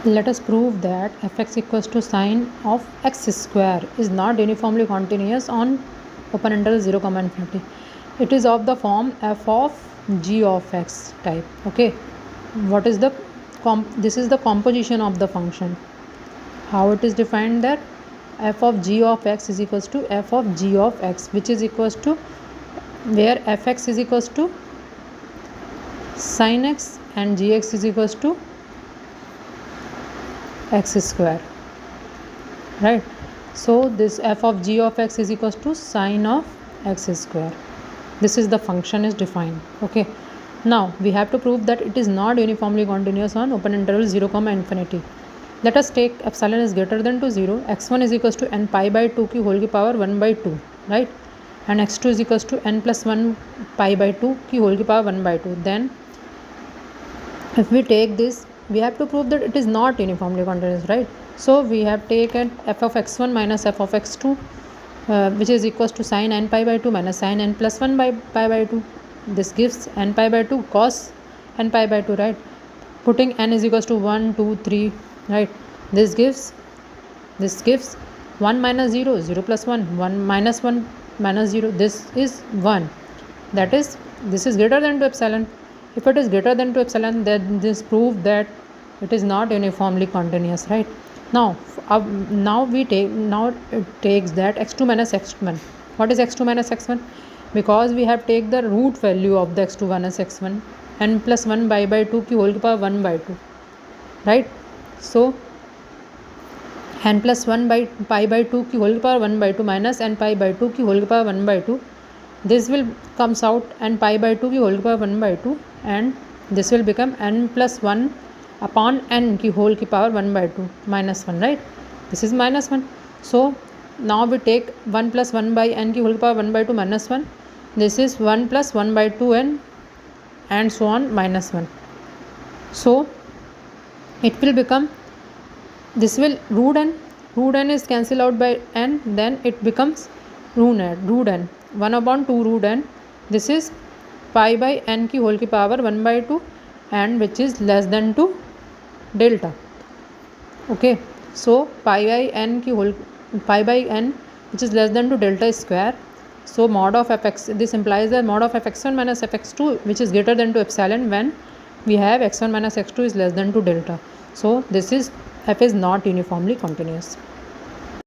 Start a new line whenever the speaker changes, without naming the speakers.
Let us prove that fx equals to sine of x square is not uniformly continuous on open interval 0, infinity. It is of the form f of g of x type. Okay, what is the this is the composition of the function. How it is defined? That f of g of x is equals to f of g of x, which is equals to, where fx is equals to sin x and gx is equals to x square, right? So this f of g of x is equals to sine of x square. This is the function is defined. Okay, now we have to prove that it is not uniformly continuous on open interval 0, infinity. Let us take epsilon is greater than to 0, x1 is equals to n pi by 2 की whole की power 1 by 2, right? And x2 is equals to n plus 1 pi by 2 की whole की power 1 by 2. Then if we take this, we have to prove that it is not uniformly continuous, right? So we have taken f of x1 minus f of x2, which is equals to sin n pi by 2 minus sin n plus 1 by pi by 2. This gives n pi by 2 cos n pi by 2, right? Putting n is equals to 1, 2, 3, right? This gives 1 minus 0, 0 plus 1, 1 minus 1 minus 0. This is 1. That is, this is greater than to epsilon. If it is greater than to epsilon, then this proves that it is not uniformly continuous, right? Now it takes that x2 minus x1. What is x2 minus x1? Because we have take the root value of the x2 minus x1, n plus 1 by 2 की whole की power 1 by 2, right? So n plus 1 by pi by 2 की whole की power 1 by 2 minus n pi by 2 की whole की power 1 by 2. This will comes out n pi by 2 की whole की power 1 by 2, and this will become n plus 1 upon n की whole की power 1 by 2 minus 1, right? This is minus 1. So now we take 1 plus 1 by n की whole की power 1 by 2 minus 1. This is 1 plus 1 by 2n and so on minus 1. So it will become, this will root n is cancelled out by n, then it becomes root n 1 upon 2 root n. This is pi by n की whole की power 1 by 2 and which is less than to delta. Okay, so pi by n which is less than to delta square. So mod of fx, this implies that mod of fx1 minus fx2 which is greater than to epsilon when we have x1 minus x2 is less than to delta. So this is f is not uniformly continuous.